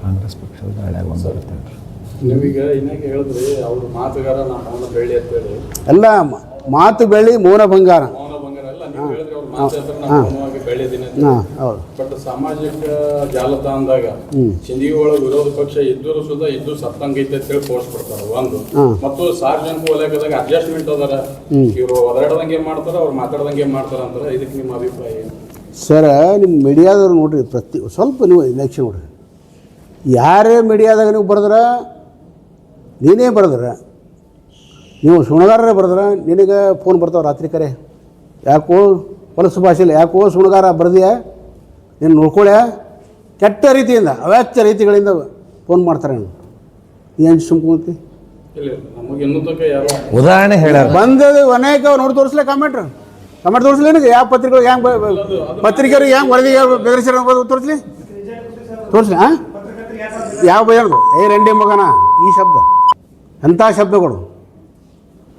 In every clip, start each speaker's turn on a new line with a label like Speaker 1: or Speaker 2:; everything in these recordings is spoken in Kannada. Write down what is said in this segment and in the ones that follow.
Speaker 1: ಕಾಂಗ್ರೆಸ್ ಪಕ್ಷದ ಹಳ್ಯಾಗ ಒಂದು ಬರುತ್ತೆ.
Speaker 2: ನೀವೀಗ ಇನ್ನೇಕೆ ಹೇಳಿದ್ರಿ ಅವ್ರ ಮಾತುಗಾರ ನಮ್ಮ ಮೌನ ಬೆಳ್ಳಿ ಅಂತೇಳಿ.
Speaker 3: ಎಲ್ಲ ಮಾತು ಬೆಳ್ಳಿ ಮೌನ ಬಂಗಾರ.
Speaker 2: ಮೌನ ಬಂಗಾರ ಅಲ್ಲ, ನೀವು ಹೇಳಿದ್ರಿ ಅವ್ರ ಮಾತು ಹೆಸರು ನಾವು ಮೌನವಾಗಿ ಬೆಳ್ಳಿದ್ದೀನಿ ಅಂತ.
Speaker 3: ಹೌದು.
Speaker 2: ಬಟ್ ಸಾಮಾಜಿಕ ಜಾಲತಾಣದಾಗ ಸಿಂಧಿಗೆ ಒಳಗೆ ವಿರೋಧ ಪಕ್ಷ ಇದ್ದರೂ ಸುದ ಇದ್ದು ಸತ್ತಂಗೈತೆ ಅಂತೇಳಿ ಪೋಸ್ಟ್ ಕೊಡ್ತಾರೆ ಒಂದು. ಮತ್ತು ಸಾರ್ವಜನಿಕ ವಲಯದಾಗ ಅಡ್ಜಸ್ಟ್ಮೆಂಟ್ ಅದಾರ, ಇವರು ಒದರಾಡ್ದಂಗೆ ಮಾಡ್ತಾರ, ಅವ್ರು ಮಾತಾಡ್ದಂಗೆ ಮಾಡ್ತಾರ ಅಂತಾರೆ. ಇದಕ್ಕೆ ನಿಮ್ಮ ಅಭಿಪ್ರಾಯ ಏನು?
Speaker 3: ಸರ್, ನಿಮ್ಮ ಮೀಡಿಯಾದವ್ರು ನೋಡ್ರಿ, ಸ್ವಲ್ಪ ನೀವು ಎಲೆಕ್ಷನ್ ನೋಡ್ರಿ, ಯಾರೇ ಮೀಡಿಯಾದಾಗ ನೀವು ಬರೆದ್ರೆ, ನೀನೇ ಬರೆದ್ರೆ, ನೀವು ಸುಣಗಾರರೇ ಬರೆದ್ರೆ ನಿನಗೆ ಫೋನ್ ಬರ್ತಾವೆ ರಾತ್ರಿ ಕರೆ, ಯಾಕೋ ಹೊಲಸು ಭಾಷೆಯಲ್ಲಿ ಯಾಕೋ ಸುಣಗಾರ ಬರೆದಿಯಾ, ನೀನು ನೋಡ್ಕೊಳ್ಳೆ, ಕೆಟ್ಟ ರೀತಿಯಿಂದ ಅವ್ಯಾಚ್ಯ ರೀತಿಗಳಿಂದ ಫೋನ್ ಮಾಡ್ತಾರೆ. ಏನು ಸುಮ್ಕೊಂತಿ?
Speaker 2: ನಮಗೆ ಇನ್ನೂ ತನಕ ಯಾರೋ
Speaker 1: ಉದಾಹರಣೆ ಹೇಳ್ಯಾರ
Speaker 3: ಬಂದದು ಅನೇಕ ನೋಡಿ ತೋರಿಸ್ಲೇ ಕಮೆಂಟ್ ತೋರಿಸ್ಲಿ. ನನಗೆ ಯಾವ ಪತ್ರಿಕೆಗಳು ಹೆಂಗೆ ಪತ್ರಿಕೆಯವ್ರಿಗೆ ಹೆಂಗೆ ವರದಿ ಬೆದರಿಸಿರೋ ತೋರಿಸ್ಲಿ ಹಾಂ ಯಾವ ಬಯ್ಯದು ರೆಂಡಿ ಮಗನ ಈ ಶಬ್ದ ಎಂಥ ಶಬ್ದಗಳು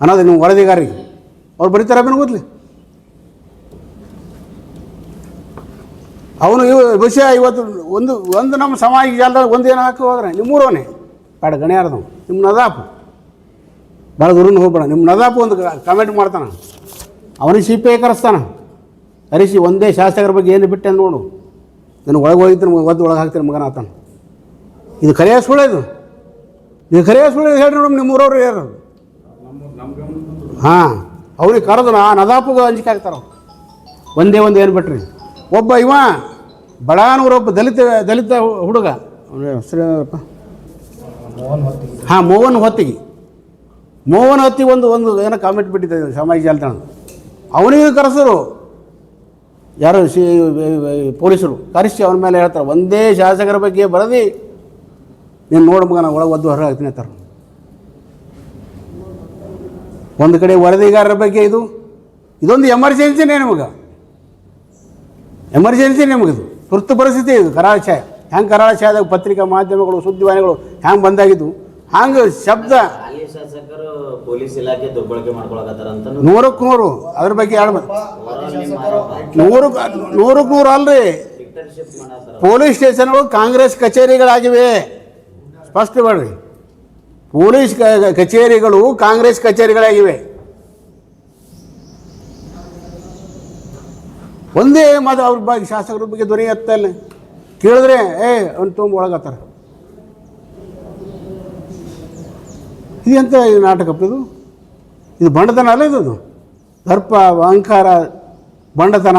Speaker 3: ಅನ್ನೋದು ನೀವು ವರದಿಗಾರಿಗೆ ಅವ್ರು ಬರೀತಾರೆ ಅಭಿನ ಗೊತ್ತಲಿ. ಅವನು ವಿಷಯ ಇವತ್ತು ಒಂದು ನಮ್ಮ ಸಮಾಜ ಜಾಲದಾಗ ಒಂದು ಏನು ಹಾಕಿ ಹೋದ್ರೆ ನಿಮ್ಮೂರವನೇ ಕಾಡ ಗಣ್ಯಾರ್ದವ್ ನಿಮ್ಮ ನದಾಪು ಭಾಳ ದೂರನ ಹೋಗ್ಬೇಡ. ನಿಮ್ಮ ನದಾಪು ಒಂದು ಕಮೆಂಟ್ ಮಾಡ್ತಾನೆ, ಅವನಿಗೆ ಸಿಪೆ ಕರೆಸ್ತಾನೆ, ಹರಿಸಿ ಒಂದೇ ಶಾಸಕರ ಬಗ್ಗೆ ಏನು ಬಿಟ್ಟೆ ನೋಡು, ನಾನು ಒಳಗೆ ಹೋಗಿದ್ದೀನಿ ಒಳಗೆ ಹಾಕ್ತೀನಿ ಮಗನ ಆತನ. ಇದು ಖರೆಯ ಸುಳ್ಳು, ಇದು ಖರೆಯ ಸುಳ್ಳು ಹೇಳ್ರಿ ನೋಡು. ನಿಮ್ಮೂರವ್ರು ಯಾರು? ಹಾಂ, ಅವ್ರಿಗೆ ಕರೆದು ನದಾಪುಗ ಅಂಜಿಕೆ ಹಾಕ್ತಾರ. ಒಂದೇ ಒಂದು ಏನು ಬಿಟ್ರಿ. ಒಬ್ಬ ಬಡಾನೂರೊಬ್ಬ ದಲಿತ ಹುಡುಗ, ಹೆಸರೇನಪ್ಪ? ಹಾಂ, ಮೋಹನ್ ಹೊತ್ತಿಗೆ ಒಂದು ಏನೋ ಕಾಮೆಂಟ್ ಬಿಟ್ಟಿದ್ದೆ ಸಮಾಜ ಜಾಲತಾಣ. ಅವನಿಗೆ ಕರೆಸರು ಯಾರು ಪೊಲೀಸರು ಕರೆಸಿ ಅವನ ಮೇಲೆ ಹೇಳ್ತಾರೆ, ಒಂದೇ ಶಾಸಕರ ಬಗ್ಗೆ ಬರೆದಿ ನೀನು ನೋಡು ಮಗ, ನಾನು ಒಳಗೆ ಒದ್ದು ಹೊರ ಆಗ್ತೀನಿ ಅಂತಾರೆ. ಒಂದು ಕಡೆ ವರದಿಗಾರರ ಬಗ್ಗೆ ಇದೊಂದು ಎಮರ್ಜೆನ್ಸಿನೇ ನಿಮಗೆ, ನಿಮಗಿದು ತುರ್ತು ಪರಿಸ್ಥಿತಿ. ಇದು ಕರಾಳಛಾಯ ಹೆಂಗೆ ಕರಾಳಛಾಯದಾಗ ಪತ್ರಿಕಾ ಮಾಧ್ಯಮಗಳು ಸುದ್ದಿವಾಹಿನಿಗಳು ಹೆಂಗೆ ಬಂದಾಗಿದ್ದು ಹಂಗೆ ಶಬ್ದ
Speaker 4: ಶಾಸಕರು ಪೊಲೀಸ್ ಇಲಾಖೆ ದುರ್ಬಳಕೆ ಮಾಡ್ಕೊಳಕತ್ತಾರ ಅಂತ
Speaker 3: 100ಕ್ಕೆ 100 ಅದ್ರ ಬಗ್ಗೆ ಎರಡು 100ಕ್ಕೆ 100 ಅಲ್ರಿ. ಪೊಲೀಸ್ ಸ್ಟೇಷನ್ಗಳು ಕಾಂಗ್ರೆಸ್ ಕಚೇರಿಗಳಾಗಿವೆ, ಸ್ಪಷ್ಟ ಮಾಡ್ರಿ. ಪೊಲೀಸ್ ಕಚೇರಿಗಳು ಕಾಂಗ್ರೆಸ್ ಕಚೇರಿಗಳಾಗಿವೆ. ಒಂದೇ ಮಾತು ಅವ್ರ ಬಗ್ಗೆ ಶಾಸಕರ ಬಗ್ಗೆ ಧ್ವನಿ ಎತ್ತಲ್ಲ ಕೇಳಿದ್ರೆ ಅವ್ನು ತುಂಬ ಒಳಗತ್ತಾರ. ಇದು ಎಂಥ ನಾಟಕಪ್ಪ ಇದು? ಇದು ಬಂಡತನ ಅಲ್ಲ, ಇದು ದರ್ಪ ಅಹಂಕಾರ ಬಂಡತನ.